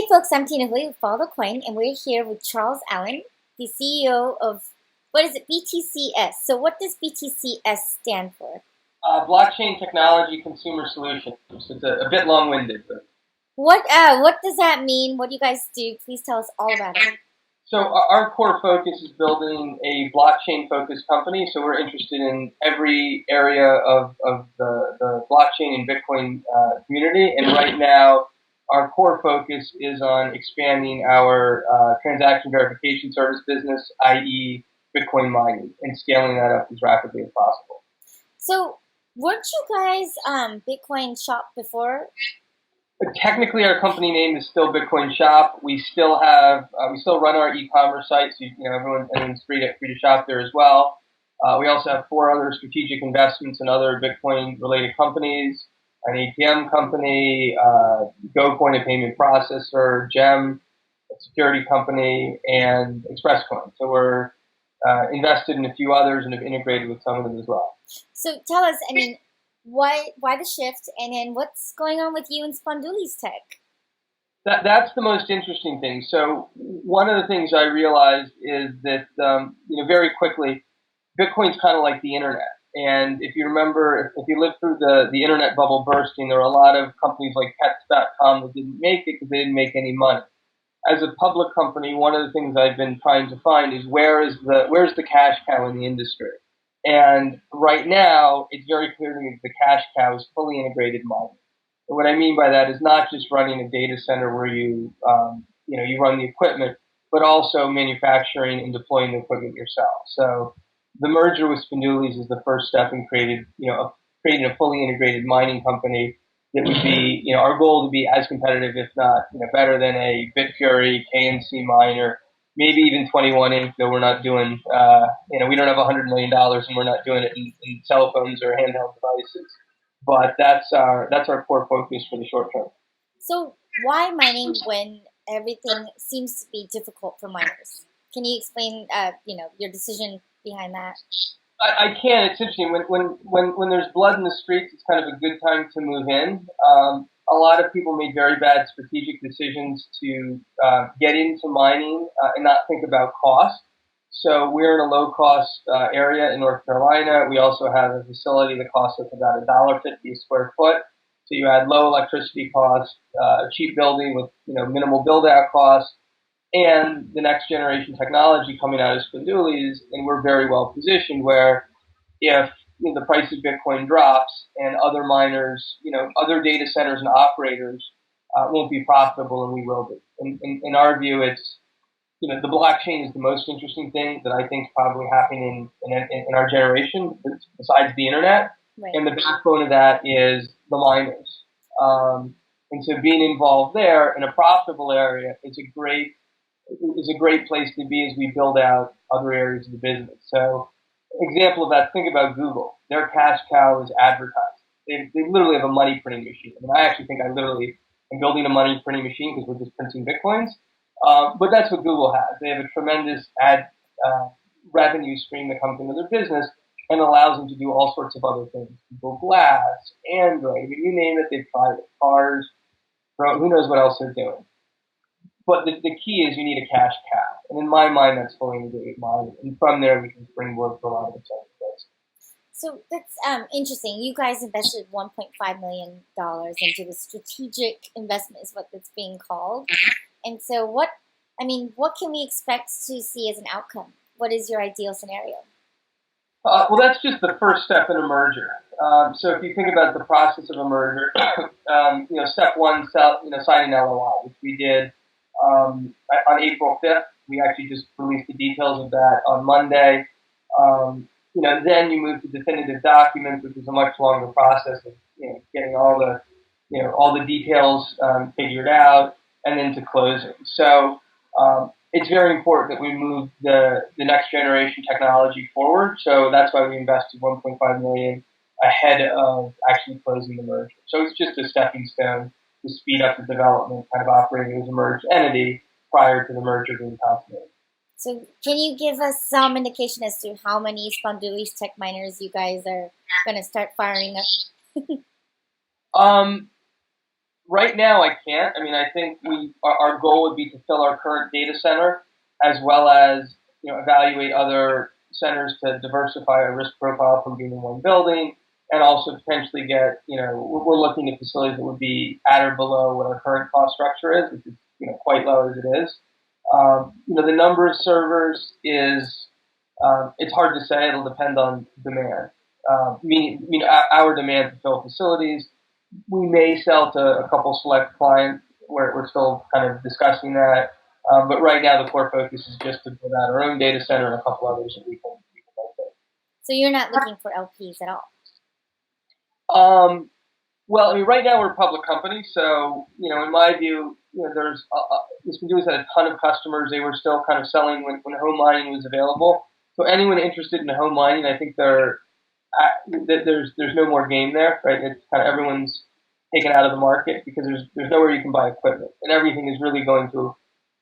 Hey folks, I'm Tina Hui with Follow the Coin, and we're here with Charles Allen, the CEO of, what is it, BTCS. So what does BTCS stand for? Blockchain Technology Consumer Solutions. It's a bit long-winded, but What does that mean? What do you guys do? Please tell us all about it. so our core focus is building a blockchain-focused company. So we're interested in every area of the blockchain and Bitcoin community. And right now, our core focus is on expanding our transaction verification service business, i.e. Bitcoin mining, and scaling that up as rapidly as possible. So weren't you guys Bitcoin shop before? But technically, our company name is still Bitcoin Shop. We still have, we still run our e-commerce site, so everyone's free to shop there as well. We also have 4 other strategic investments in other Bitcoin-related companies: an ATM company, GoCoin, a payment processor, Gem, a security company, and ExpressCoin. So we're invested in a few others and have integrated with some of them as well. So tell us, why the shift, and then what's going on with you and Spondoolies Tech? That's the most interesting thing. So one of the things I realized is that very quickly, Bitcoin's kind of like the internet. And if you remember, if you lived through the internet bubble bursting, there were a lot of companies like Pets.com that didn't make it because they didn't make any money. As a public company, one of the things I've been trying to find is where's the cash cow in the industry. And right now, it's very clear to me that the cash cow is fully integrated mining. And what I mean by that is not just running a data center where you run the equipment, but also manufacturing and deploying the equipment yourself. So the merger with Spondoolies is the first step in creating a fully integrated mining company that would be, our goal to be as competitive, if not better than a BitFury, KNC miner, maybe even 21 Inc. Though we're not doing, we don't have $100 million and we're not doing it in cell phones or handheld devices. But that's our core focus for the short term. So why mining when everything seems to be difficult for miners? Can you explain, your decision behind that? I can. It's interesting. When there's blood in the streets, it's kind of a good time to move in. A lot of people made very bad strategic decisions to get into mining and not think about cost. So we're in a low-cost area in North Carolina. We also have a facility that costs us about $1.50 a square foot. So you add low electricity costs, a cheap building with minimal build-out costs, and the next generation technology coming out of Spondoolies, and we're very well positioned where if the price of Bitcoin drops and other miners, other data centers and operators won't be profitable, and we will be. In our view, it's the blockchain is the most interesting thing that I think is probably happening in our generation, besides the internet. Right. And the backbone of that is the miners. And so being involved there in a profitable area is a great place to be as we build out other areas of the business. So, example of that, think about Google. Their cash cow is advertising. They literally have a money printing machine. I actually think I literally am building a money printing machine because we're just printing Bitcoins. But that's what Google has. They have a tremendous ad revenue stream that comes into their business and allows them to do all sorts of other things. Google Glass, Android, you name it, they've tried it. Cars, who knows what else they're doing. But the key is you need a cash cow. And in my mind, that's fully integrated mining. And from there, we can springboard for a lot of exciting places. So that's interesting. You guys invested $1.5 million into the strategic investment is what that's being called. And so what can we expect to see as an outcome? What is your ideal scenario? Well, that's just the first step in a merger. So if you think about the process of a merger, step one, signing LOI, which we did on April 5th. We actually just released the details of that on Monday. Then you move to definitive documents, which is a much longer process of getting all the details figured out, and then to closing. So it's very important that we move the next generation technology forward. So that's why we invested $1.5 million ahead of actually closing the merger. So it's just a stepping stone to speed up the development, kind of operating as a merged entity prior to the merger being consummated. So can you give us some indication as to how many Spondoolies tech miners you guys are going to start firing up? Right now, I can't. I mean, I think our goal would be to fill our current data center, as well as evaluate other centers to diversify our risk profile from being in one building, and also potentially get we're looking at facilities that would be at or below what our current cost structure is, which is quite low as it is. The number of servers is it's hard to say. It'll depend on demand. Meaning our demand to fill facilities. We may sell to a couple select clients. We're still kind of discussing that. But right now, the core focus is just to build out our own data center and a couple others that we can locate. So you're not looking for LPs at all? Well, I mean, right now we're a public company, so in my view, there's Spondoolies had a ton of customers. They were still kind of selling when home mining was available. So anyone interested in home mining, I think there's no more game there, right? It's kind of everyone's taken out of the market because there's nowhere you can buy equipment, and everything is really going to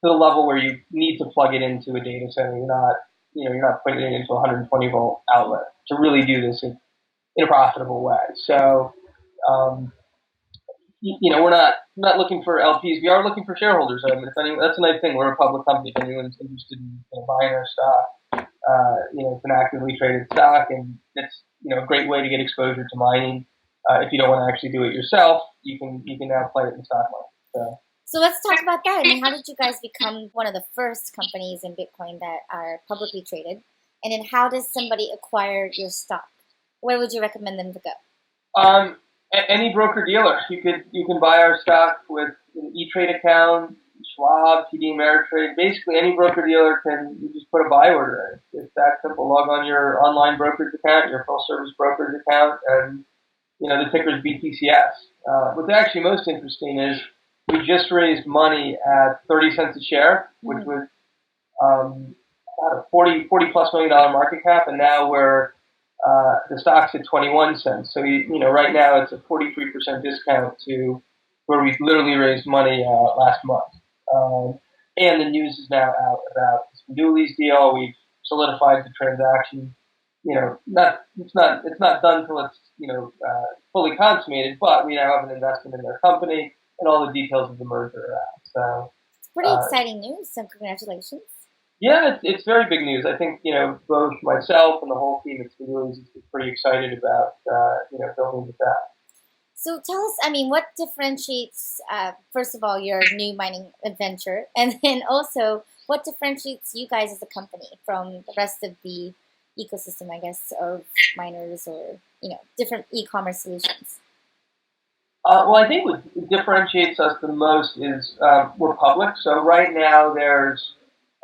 the level where you need to plug it into a data center. You're not putting it into a 120 volt outlet to really do this in a profitable way. So, we're not looking for LPs. We are looking for shareholders. I mean, that's a nice thing. We're a public company. If anyone's interested in buying our stock, it's an actively traded stock, and it's a great way to get exposure to mining. If you don't want to actually do it yourself, you can now play it in the stock market. So let's talk about that. I mean, how did you guys become one of the first companies in Bitcoin that are publicly traded? And then how does somebody acquire your stock? Where would you recommend them to go? Any broker dealer. You can buy our stock with an E-Trade account, Schwab, TD Ameritrade. Basically, any broker dealer you just put a buy order in. It's that simple. Log on your online brokerage account, your full service brokerage account, and the ticker is BTCS. What's actually most interesting is we just raised money at 30 cents a share, which was about a $40+ million market cap, and now the stock's at 21 cents. So right now it's a 43% discount to where we literally raised money last month. And the news is now out about the Spondoolies deal. We've solidified the transaction. It's not done till it's fully consummated, but we now have an investment in their company, and all the details of the merger are out. So it's pretty exciting news. So congratulations. Yeah, it's very big news. I think both myself and the whole team at Spondoolies is pretty excited about building with that. So tell us, I mean, what differentiates, first of all, your new mining adventure, and then also what differentiates you guys as a company from the rest of the ecosystem, I guess, of miners or different e-commerce solutions? Well, I think what differentiates us the most is we're public. So right now there's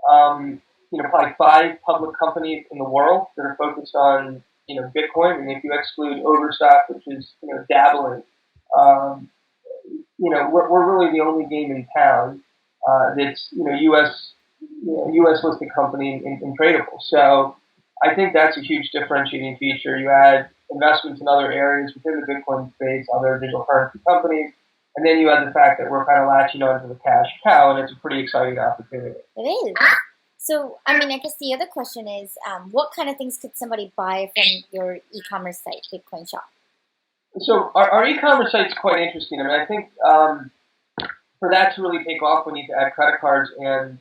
probably 5 public companies in the world that are focused on Bitcoin, and if you exclude Overstock, which is dabbling, we're really the only game in town that's U.S. listed company in tradable. So I think that's a huge differentiating feature. You add investments in other areas within the Bitcoin space, other digital currency companies, and then you add the fact that we're kind of latching onto the cash cow, and it's a pretty exciting opportunity. It is. So, I mean, I guess the other question is, what kind of things could somebody buy from your e-commerce site, Bitcoin Shop? So our e-commerce site's quite interesting. I mean, I think for that to really take off, we need to add credit cards and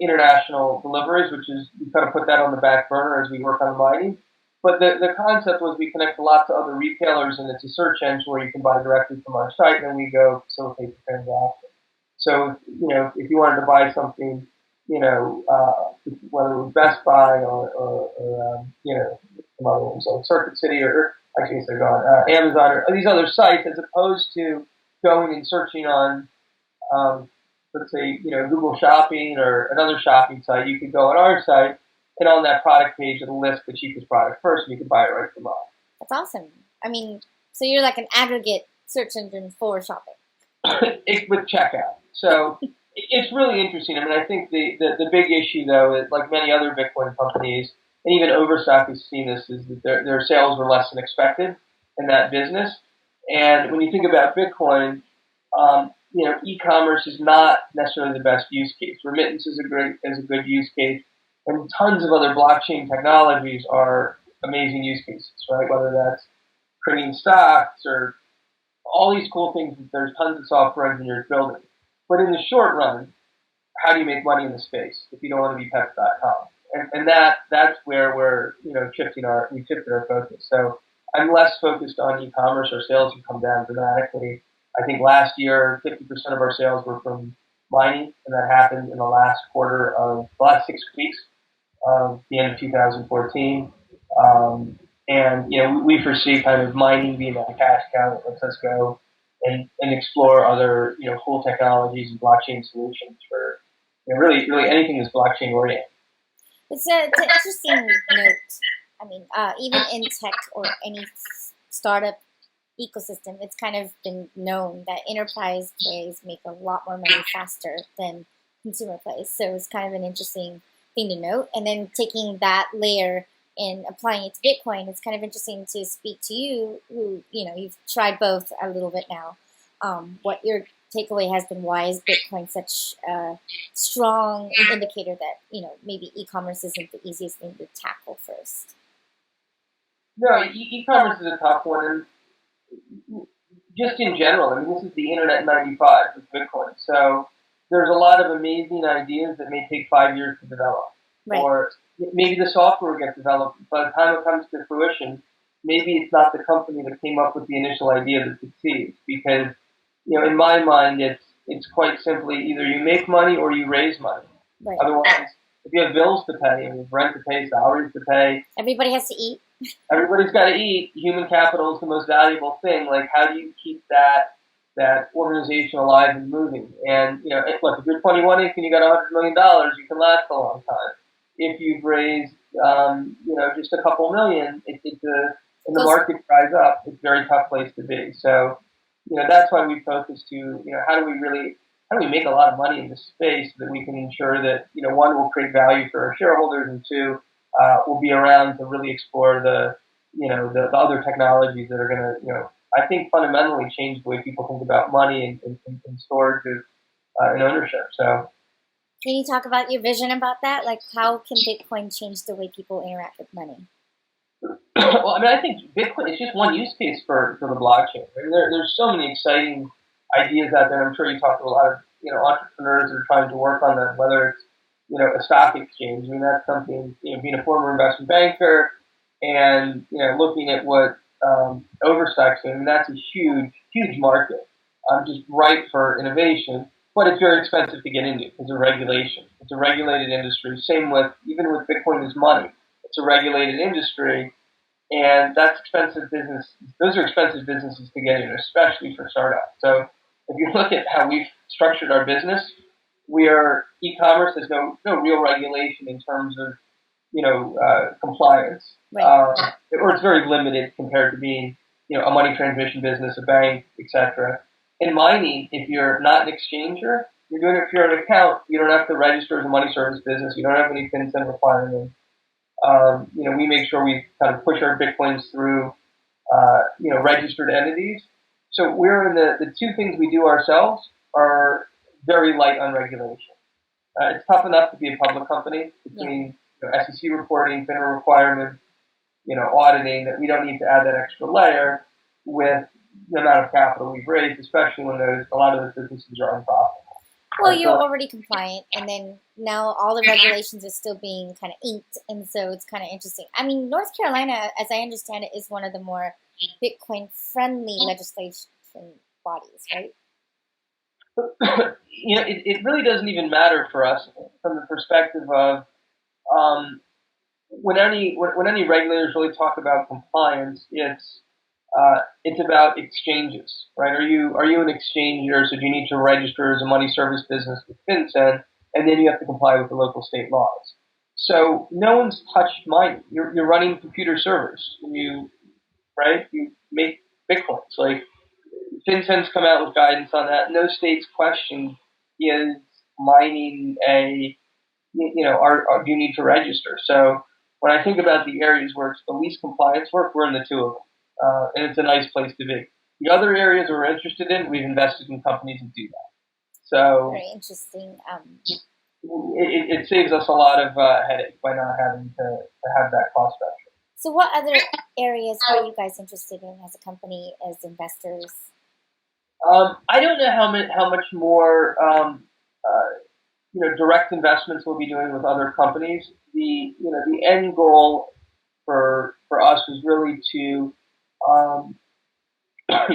international deliveries, which is we kind of put that on the back burner as we work on mining. But the concept was we connect a lot to other retailers, and it's a search engine where you can buy directly from our site, and then we go facilitate the transaction. So, if you wanted to buy something, whether it was Best Buy or some other ones, like Circuit City or actually they're gone, Amazon or these other sites, as opposed to going and searching on, let's say, Google Shopping or another shopping site, you could go on our site, and on that product page, it'll list the cheapest product first, and you can buy it right from us. That's awesome. I mean, so you're like an aggregate search engine for shopping. With checkout. So it's really interesting. I mean, I think the big issue, though, is like many other Bitcoin companies, and even Overstock has seen this, is that their sales were less than expected in that business. And when you think about Bitcoin, e-commerce is not necessarily the best use case. Remittance is a good use case, and tons of other blockchain technologies are amazing use cases, right? Whether that's creating stocks or all these cool things. There's tons of software engineers building. But in the short run, how do you make money in the space if you don't want to be pets.com? And that's where we shifted our focus. So I'm less focused on e-commerce. Our sales have come down dramatically. I think last year, 50% of our sales were from mining, and that happened in the last 6 weeks of the end of 2014. And we foresee kind of mining being a cash cow that lets us go and explore other cool technologies and blockchain solutions for really anything that's blockchain oriented. It's an interesting note. I mean, even in tech or any startup ecosystem, it's kind of been known that enterprise plays make a lot more money faster than consumer plays. So it's kind of an interesting thing to note. And then taking that layer and applying it to Bitcoin, it's kind of interesting to speak to you, who you've tried both a little bit now. What your takeaway has been? Why is Bitcoin such a strong indicator that maybe e-commerce isn't the easiest thing to tackle first? No, e-commerce is a tough one, and just in general, I mean, this is the internet in '95 with Bitcoin. So there's a lot of amazing ideas that may take 5 years to develop, right. Or maybe the software gets developed. By the time it comes to fruition, maybe it's not the company that came up with the initial idea that succeeds. Because in my mind, it's quite simply either you make money or you raise money. Right. Otherwise, if you have bills to pay and you have rent to pay, salaries to pay, everybody has to eat. Everybody's got to eat. Human capital is the most valuable thing. Like, how do you keep that organization alive and moving? And look, if you're 21 and you got $100 million, you can last a long time. If you've raised, just a couple million, and the market dries up, it's a very tough place to be. So, that's why we focus to, how do we make a lot of money in this space so that we can ensure that, one, will create value for our shareholders, and two, we'll be around to really explore the other technologies that are going to, I think fundamentally change the way people think about money and storage and ownership. So, can you talk about your vision about that? Like, how can Bitcoin change the way people interact with money? Well, I mean, I think Bitcoin is just one use case for the blockchain. I mean, there's so many exciting ideas out there. I'm sure you talk to a lot of entrepreneurs that are trying to work on that, whether it's a stock exchange. I mean, that's something, being a former investment banker and, looking at what overstock's doing, I mean, that's a huge, huge market, just ripe for innovation, but it's very expensive to get into because of regulation. It's a regulated industry. Same even with Bitcoin as money. It's a regulated industry, and that's expensive business. Those are expensive businesses to get into, especially for startups. So if you look at how we've structured our business, we are e-commerce. There's no real regulation in terms of compliance, right. Or it's very limited compared to being a money transmission business, a bank, etc. In mining, if you're not an exchanger, you're doing it if you're an account. You don't have to register as a money service business. You don't have any FinCEN requirements. We make sure we kind of push our Bitcoins through registered entities. So we're in the two things we do ourselves are very light on regulation. It's tough enough to be a public company between SEC reporting, FINRA requirements, auditing, that we don't need to add that extra layer with the amount of capital we've raised, especially when a lot of those businesses are unprofitable. Well, you're already compliant, and then now all the regulations are still being kind of inked, and so it's kind of interesting. I mean, North Carolina, as I understand it, is one of the more Bitcoin-friendly legislation bodies, right? It really doesn't even matter for us from the perspective of when any regulators really talk about compliance, it's about exchanges, right? Are you an exchanger? So do you need to register as a money service business with FinCEN, and then you have to comply with the local state laws. So no one's touched mining. You're running computer servers. You make Bitcoins. Like, FinCEN's come out with guidance on that. No state's question is mining do you need to register? So when I think about the areas where it's the least compliance work, we're in the two of them. And it's a nice place to be. The other areas we're interested in, we've invested in companies that do that. So very interesting. It saves us a lot of headache by not having to have that cost structure. So what other areas are you guys interested in as a company, as investors? I don't know how much more direct investments we'll be doing with other companies. The end goal for us is really to um,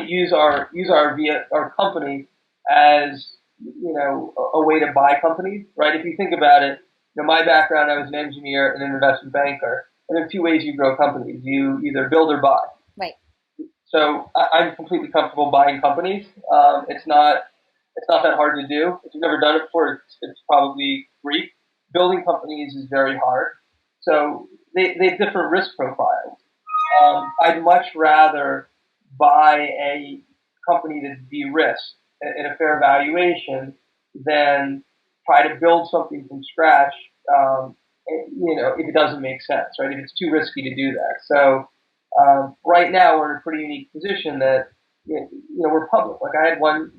use our company as a way to buy companies, right? If you think about it, my background, I was an engineer and an investment banker, and there are two ways you grow companies: you either build or buy. Right. So I'm completely comfortable buying companies. It's not that hard to do. If you've never done it before, it's probably Greek. Building companies is very hard. So they have different risk profiles. I'd much rather buy a company that's de-risked at a fair valuation than try to build something from scratch. If it doesn't make sense, right? If it's too risky to do that. So right now we're in a pretty unique position that we're public. Like I had one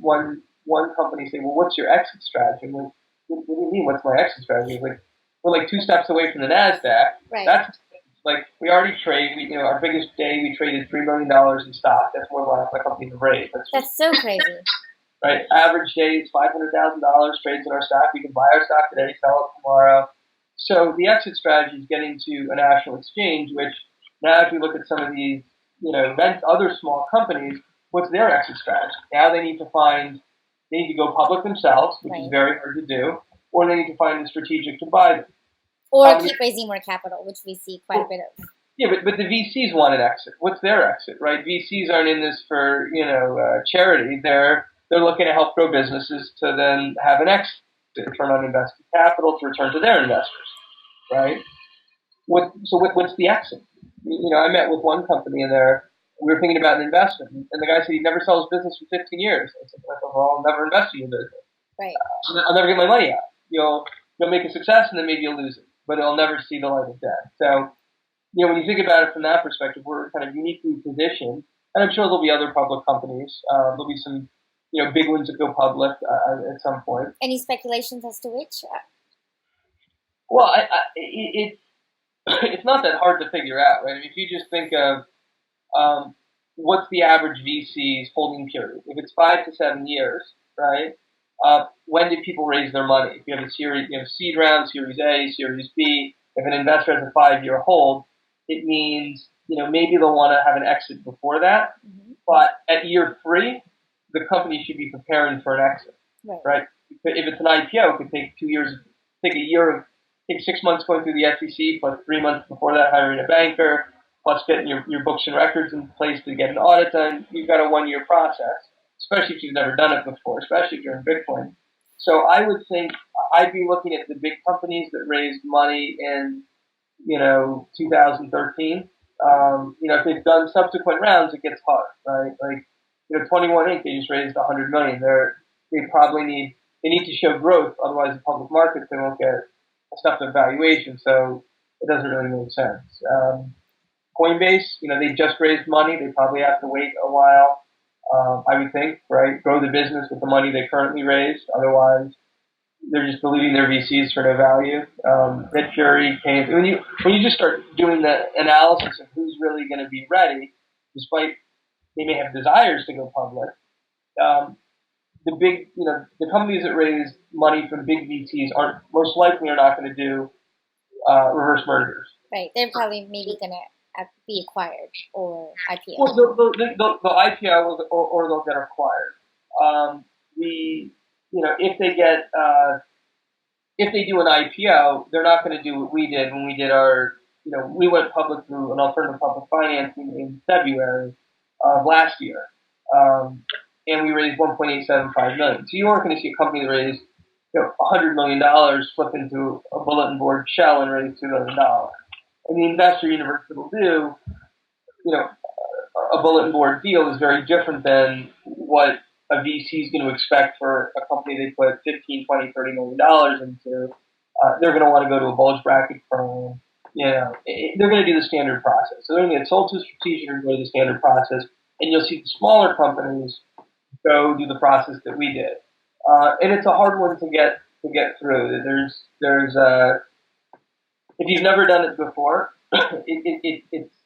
company say, "Well, what's your exit strategy?" I'm like, "What do you mean? What's my exit strategy?" It's like we're like 2 steps away from the NasDaq. Right. That's like we already trade. Our biggest day we traded $3 million in stock. That's more than my company's raised. That's so crazy. Right. Average day is $500,000 trades in our stock. We can buy our stock today, sell it tomorrow. So the exit strategy is getting to a national exchange, which now if you look at some of these, other small companies, what's their exit strategy? Now they need to go public themselves, which is very hard to do, or they need to find a strategic to buy them. Or keep raising more capital, which we see quite a bit of. Yeah, but the VCs want an exit. What's their exit, right? VCs aren't in this for charity. They're looking to help grow businesses to then have an exit, return on invested capital to return to their investors, right? What's the exit? I met with one company in there. We were thinking about an investment, and the guy said he'd never sell his business for 15 years. I said, well, I'll never invest in your business. Right. I'll never get my money out. You'll make a success, and then maybe you'll lose it, but it'll never see the light of day. So, when you think about it from that perspective, we're kind of uniquely positioned, and I'm sure there'll be other public companies. There'll be some, big ones that go public at some point. Any speculations as to which? Well, it's not that hard to figure out, right? I mean, if you just think of what's the average VC's holding period? If it's 5 to 7 years, right? When did people raise their money? If you have a series, seed round, Series A, Series B. If an investor has a 5-year hold, it means maybe they'll want to have an exit before that. Mm-hmm. But at year 3, the company should be preparing for an exit, right? If it's an IPO, it could take 2 years, take 6 months going through the SEC, plus 3 months before that hiring a banker, plus getting your books and records in place to get an audit done. You've got a 1-year process, especially if you've never done it before, especially if you're in Bitcoin. So I would think I'd be looking at the big companies that raised money in 2013. If they've done subsequent rounds, it gets hard, right? Like 21 Inc. They just raised $100 million. They need to show growth, otherwise the public markets they won't get a stuff of valuation. So it doesn't really make sense. Coinbase, they just raised money. They probably have to wait a while. I would think, right? Grow the business with the money they currently raised. Otherwise, they're just diluting their VCs for no value. BitFury came when you just start doing the analysis of who's really going to be ready, despite they may have desires to go public. The companies that raise money from big VCs are not going to do reverse mergers. Right, they're probably maybe going to be acquired or IPO. Well, they'll IPO or they'll get acquired. If they do an IPO, they're not going to do what we did when we did our, we went public through an alternative public financing in February of last year, and we raised $1.875 million. So you aren't going to see a company that raised $100 million flip into a bulletin board shell and raise $2 million. And the investor universe that'll do, a bulletin board deal is very different than what a VC is going to expect for a company they put $15, $20, $30 million into. They're going to want to go to a bulge bracket firm. They're going to do the standard process. So they're going to get sold to a strategic or go to the standard process, and you'll see the smaller companies go do the process that we did. And it's a hard one to get through. There's if you've never done it before, it's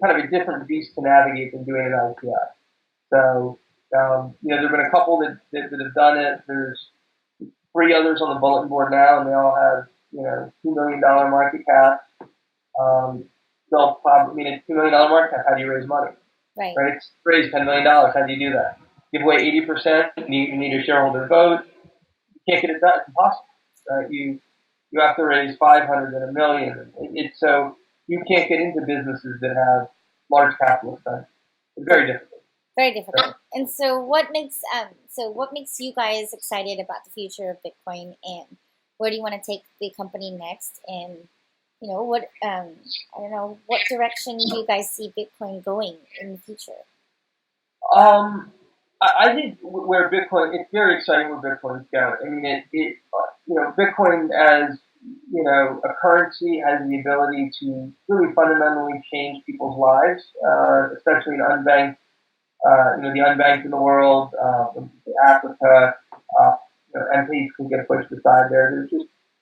kind of a different beast to navigate than doing an IPO. So, there have been a couple that have done it. There's 3 others on the bulletin board now, and they all have, $2 million market cap. They'll probably, at $2 million market cap, how do you raise money? Right. Right? It's raise $10 million. How do you do that? Give away 80%. You need a shareholder vote. You can't get it done. It's impossible. Right? You have to raise 500 and a million. It's so you can't get into businesses that have large capital spend. It's very difficult. Very difficult. And so what makes you guys excited about the future of Bitcoin, and where do you want to take the company next? And what I don't know, what direction do you guys see Bitcoin going in the future? I think where Bitcoin, it's very exciting where Bitcoin's going. I mean, Bitcoin as a currency has the ability to really fundamentally change people's lives, especially in unbanked, the unbanked in the world, Africa, MPs can get pushed aside there.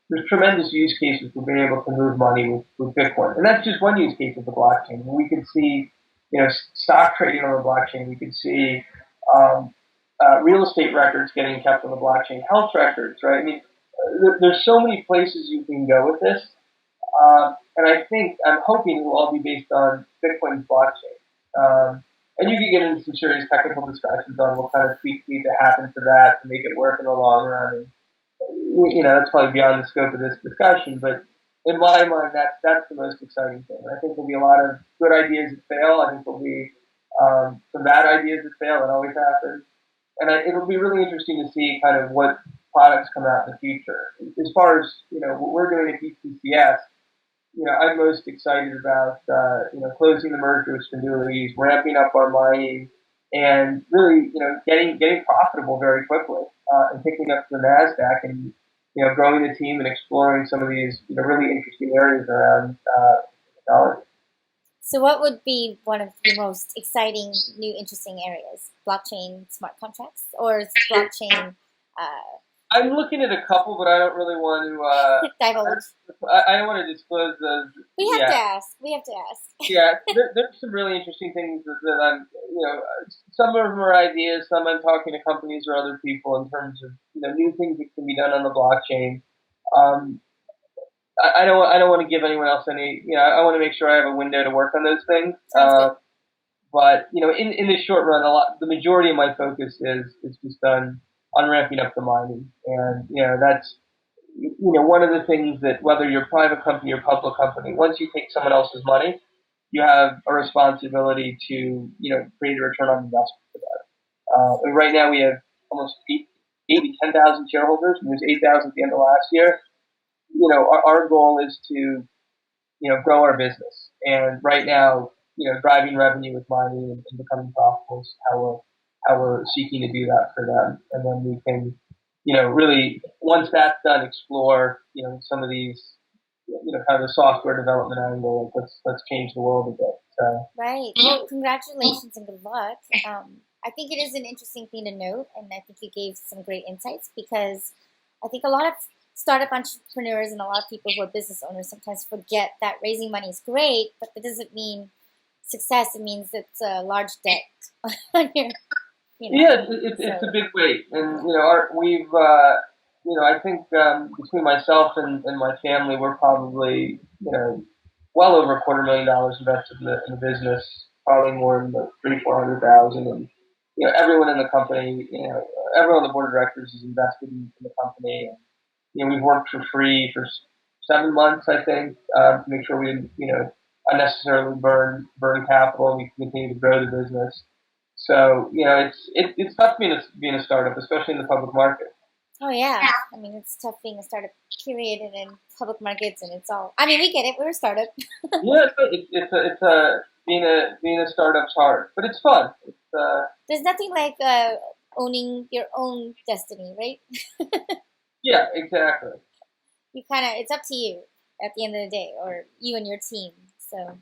There's tremendous use cases for being able to move money with Bitcoin, and that's just one use case of the blockchain. We could see, stock trading on the blockchain. We could see real estate records getting kept on the blockchain, health records, right? I mean, there's so many places you can go with this, and I'm hoping it will all be based on Bitcoin's blockchain. And you can get into some serious technical discussions on what kind of tweaks need to happen to that to make it work in the long run. And, that's probably beyond the scope of this discussion, but in my mind, that's the most exciting thing. I think there'll be a lot of good ideas that fail. I think there'll be some bad ideas that fail. That always happens. And it'll be really interesting to see kind of what products come out in the future. As far as, what we're doing at BTCS, I'm most excited about, closing the merger with Spondoolies, ramping up our mining, and really, getting profitable very quickly, and picking up the NasDaq and, growing the team and exploring some of these, really interesting areas around technology. So what would be one of the most exciting, new, interesting areas? Blockchain smart contracts or blockchain? I'm looking at a couple, but I don't really want to divulge. I don't want to disclose those. We have to ask. Yeah, there's some really interesting things that I'm, some of them are ideas, some I'm talking to companies or other people in terms of, new things that can be done on the blockchain. I don't want to give anyone else any, I want to make sure I have a window to work on those things. But, in the short run, the majority of my focus is just on ramping up the mining. And, that's, one of the things that whether you're a private company or public company, once you take someone else's money, you have a responsibility to, create a return on investment for that. And right now we have almost 10,000 shareholders, and there's 8,000 at the end of last year. Our goal is to, grow our business. And right now, driving revenue with mining and becoming profitable is how we're seeking to do that for them. And then we can, really, once that's done, explore, some of these, kind of the software development angle. Let's change the world a bit. So. Right. Well, congratulations and good luck. I think it is an interesting thing to note, and I think you gave some great insights, because I think a lot of startup entrepreneurs and a lot of people who are business owners sometimes forget that raising money is great, but that doesn't mean success. It means it's a large debt on your. Yeah, it's a big weight, and we've I think between myself and my family, we're probably well over $250,000 invested in the business, probably more than the 300,000-400,000, and everyone in the company, everyone on the board of directors is invested in the company, and we've worked for free for 7 months, I think, to make sure we didn't unnecessarily burn capital, and we can continue to grow the business. So, it's tough being a startup, especially in the public market. Oh, yeah. I mean, it's tough being a startup, period, and in public markets, and it's all. I mean, we get it. We're a startup. Yeah, it's being a startup's hard, but it's fun. There's nothing like owning your own destiny, right? Yeah, exactly. It's up to you at the end of the day, or you and your team. So.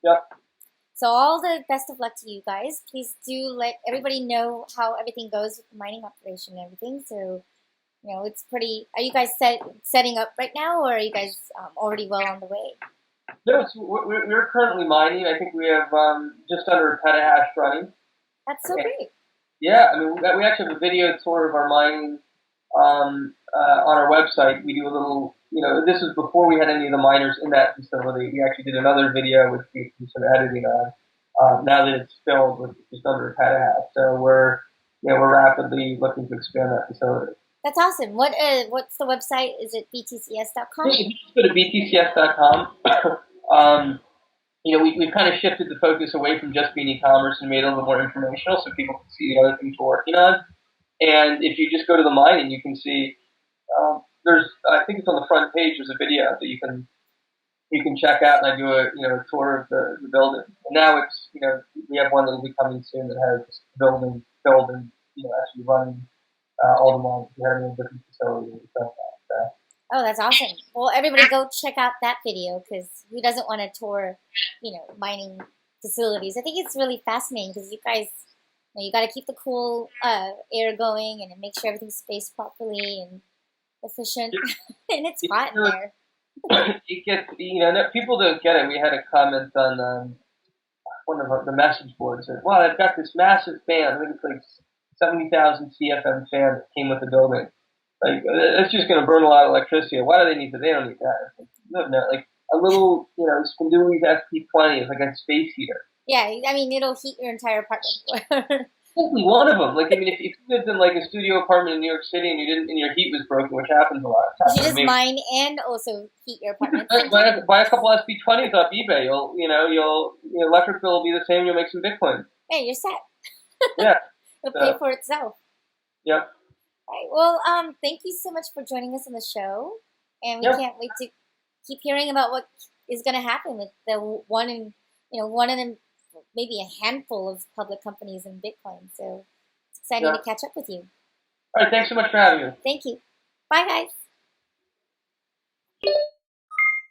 Yep. So all the best of luck to you guys. Please do let everybody know how everything goes with the mining operation and everything. So, it's pretty. Are you guys setting up right now, or are you guys already well on the way? No, we're currently mining. I think we have just under a petahash running. That's so great. Yeah, I mean, we actually have a video tour of our mining on our website. We do a little, this was before we had any of the miners in that facility. We actually did another video which we did some editing on. Now that it's filled with just under a petahash, so we're rapidly looking to expand that facility. That's awesome. What's the website? Is it btcs.com? You just go to btcs.com. We've kind of shifted the focus away from just being e-commerce and made it a little more informational so people can see the other things we're working on. And if you just go to the mining, you can see I think it's on the front page. There's a video that you can check out, and I do a tour of the building. And now it's we have one that will be coming soon that has building actually running all the mines. We have a different facility and stuff like that. Oh, that's awesome. Well, everybody go check out that video because who doesn't want to tour, mining facilities? I think it's really fascinating because you guys, you got to keep the cool air going and make sure everything's spaced properly and efficient. And it's hot in there. It gets, people don't get it. We had a comment on one of the message boards that, well, I've got this massive fan. I think it's like 70,000 CFM fan that came with the building. Like, it's just going to burn a lot of electricity. Why do they need that? They don't need that. No, like a little, Spondoolies SP20 is like a space heater. Yeah, I mean, it'll heat your entire apartment. One of them. Like, I mean, if you lived in like a studio apartment in New York City and your heat was broken, which happens a lot of times. You just mine and also heat your apartment. Buy a couple SP20s off eBay. Your electric bill will be the same. You'll make some Bitcoin. Hey, you're set. Yeah. It'll pay for itself. Yep. Right. Well, thank you so much for joining us on the show, and we can't wait to keep hearing about what is going to happen with the one in maybe a handful of public companies in Bitcoin. So it's exciting to catch up with you. All right. Thanks so much for having me. Thank you. Bye, guys.